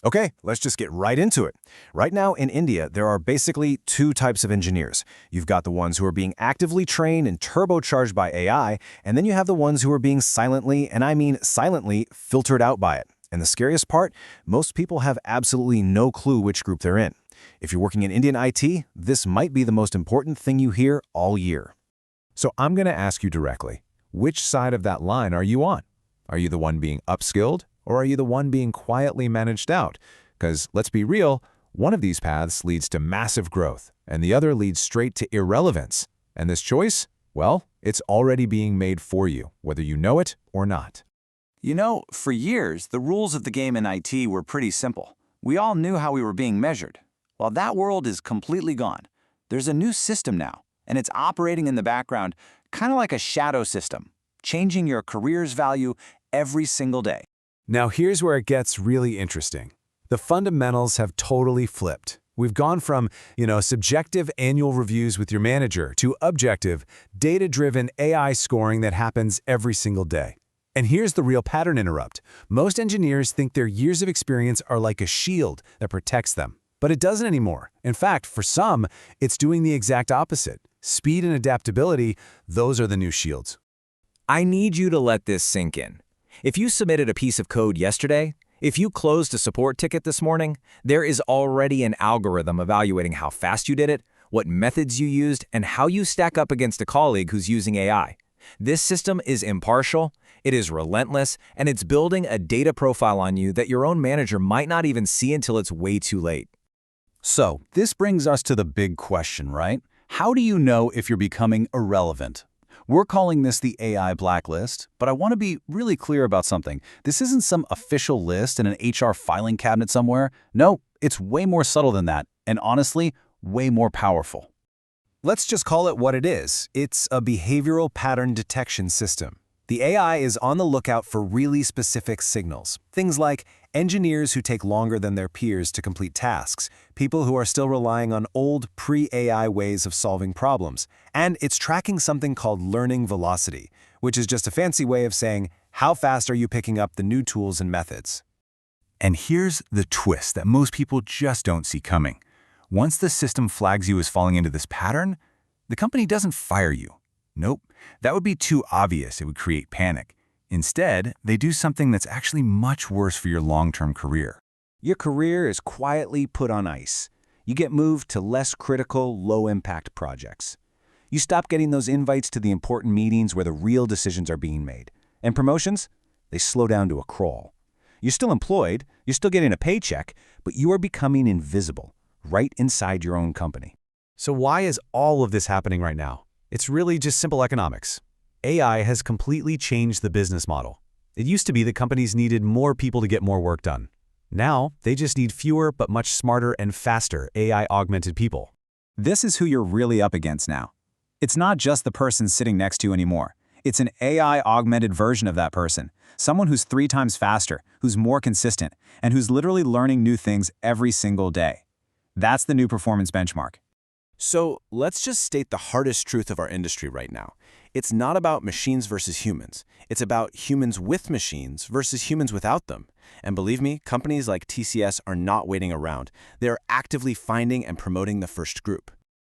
Okay, let's just get right into it. Right now in India, there are basically two types of engineers. You've got the ones who are being actively trained and turbocharged by AI, and then you have the ones who are being silently, and I mean silently, filtered out by it. And the scariest part, most people have absolutely no clue which group they're in. If you're working in Indian IT, this might be the most important thing you hear all year. So I'm going to ask you directly, which side of that line are you on? Are you the one being upskilled, or are you the one being quietly managed out? Because let's be real, one of these paths leads to massive growth, and the other leads straight to irrelevance. And this choice, well, it's already being made for you, whether you know it or not. You know, for years, the rules of the game in IT were pretty simple. We all knew how we were being measured. Well, that world is completely gone. There's a new system now, and it's operating in the background, kind of like a shadow system, changing your career's value every single day. Now here's where it gets really interesting. The fundamentals have totally flipped. We've gone from, subjective annual reviews with your manager to objective, data-driven AI scoring that happens every single day. And here's the real pattern interrupt. Most engineers think their years of experience are like a shield that protects them. But it doesn't anymore. In fact, for some, it's doing the exact opposite. Speed and adaptability, those are the new shields. I need you to let this sink in. If you submitted a piece of code yesterday, if you closed a support ticket this morning, there is already an algorithm evaluating how fast you did it, what methods you used, and how you stack up against a colleague who's using AI. This system is impartial, it is relentless, and it's building a data profile on you that your own manager might not even see until it's way too late. So, this brings us to the big question, right? How do you know if you're becoming irrelevant? We're calling this the AI blacklist, but I want to be really clear about something. This isn't some official list in an HR filing cabinet somewhere. No, it's way more subtle than that, and honestly, way more powerful. Let's just call it what it is. It's a behavioral pattern detection system. The AI is on the lookout for really specific signals. Things like engineers who take longer than their peers to complete tasks, people who are still relying on old pre-AI ways of solving problems, and it's tracking something called learning velocity, which is just a fancy way of saying, how fast are you picking up the new tools and methods? And here's the twist that most people just don't see coming. Once the system flags you as falling into this pattern, the company doesn't fire you. Nope, that would be too obvious. It would create panic. Instead, they do something that's actually much worse for your long-term career. Your career is quietly put on ice. You get moved to less critical, low-impact projects. You stop getting those invites to the important meetings where the real decisions are being made. And promotions? They slow down to a crawl. You're still employed, you're still getting a paycheck, but you are becoming invisible, right inside your own company. So why is all of this happening right now? It's really just simple economics. AI has completely changed the business model. It used to be that companies needed more people to get more work done. Now, they just need fewer but much smarter and faster AI-augmented people. This is who you're really up against now. It's not just the person sitting next to you anymore. It's an AI-augmented version of that person, someone who's 3 times faster, who's more consistent, and who's literally learning new things every single day. That's the new performance benchmark. So let's just state the hardest truth of our industry right now. It's not about machines versus humans. It's about humans with machines versus humans without them. And believe me, companies like TCS are not waiting around. They are actively finding and promoting the first group.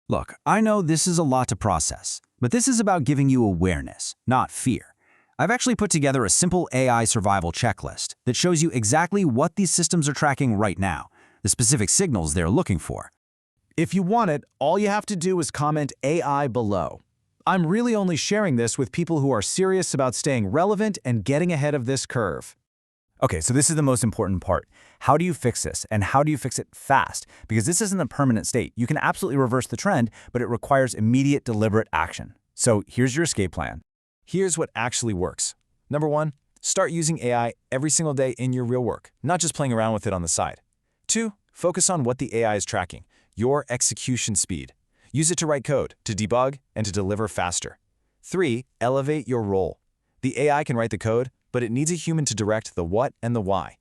Look, I know this is a lot to process, but this is about giving you awareness, not fear. I've actually put together a simple AI survival checklist that shows you exactly what these systems are tracking right now, the specific signals they're looking for. If you want it, all you have to do is comment AI below. I'm really only sharing this with people who are serious about staying relevant and getting ahead of this curve. Okay, so this is the most important part. How do you fix this, and how do you fix it fast? Because this isn't a permanent state. You can absolutely reverse the trend, but it requires immediate, deliberate action. So here's your escape plan. Here's what actually works. Number 1, start using AI every single day in your real work, not just playing around with it on the side. 2, focus on what the AI is tracking, your execution speed. Use it to write code, to debug, and to deliver faster. 3, elevate your role. The AI can write the code, but it needs a human to direct the what and the why.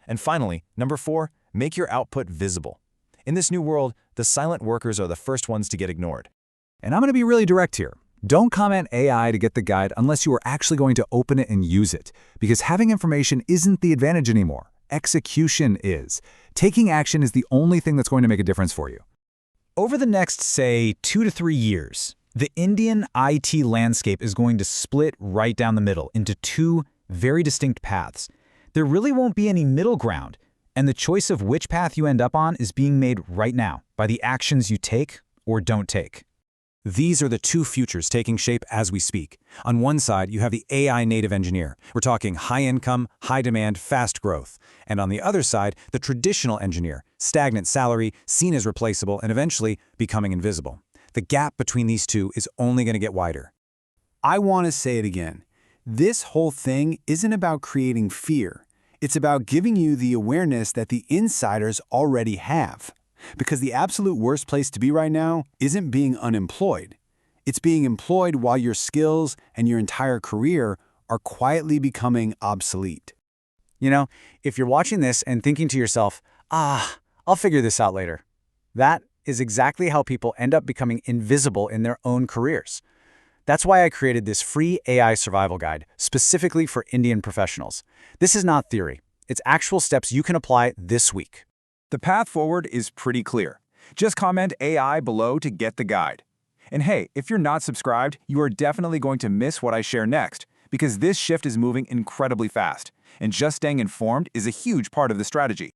And finally, number 4, make your output visible. In this new world, the silent workers are the first ones to get ignored. And I'm going to be really direct here. Don't comment AI to get the guide unless you are actually going to open it and use it, because having information isn't the advantage anymore. execution is. Taking action is the only thing that's going to make a difference for you. Over the next, say, 2 to 3 years, the Indian IT landscape is going to split right down the middle into two very distinct paths. There really won't be any middle ground, and the choice of which path you end up on is being made right now by the actions you take or don't take. These are the two futures taking shape as we speak. On one side, you have the AI native engineer. We're talking high income, high demand, fast growth. And on the other side, the traditional engineer, stagnant salary, seen as replaceable, and eventually becoming invisible. The gap between these two is only going to get wider. I want to say it again. This whole thing isn't about creating fear. It's about giving you the awareness that the insiders already have. Because the absolute worst place to be right now isn't being unemployed. It's being employed while your skills and your entire career are quietly becoming obsolete. You know, if you're watching this and thinking to yourself, I'll figure this out later, that is exactly how people end up becoming invisible in their own careers. That's why I created this free AI survival guide specifically for Indian professionals. This is not theory. It's actual steps you can apply this week. The path forward is pretty clear. Just comment AI below to get the guide. And hey, if you're not subscribed, you are definitely going to miss what I share next, because this shift is moving incredibly fast, and just staying informed is a huge part of the strategy.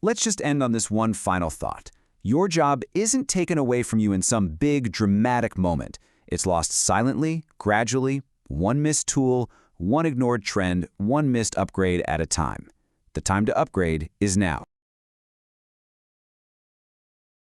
Let's just end on this one final thought. Your job isn't taken away from you in some big, dramatic moment. It's lost silently, gradually, one missed tool, one ignored trend, one missed upgrade at a time. The time to upgrade is now.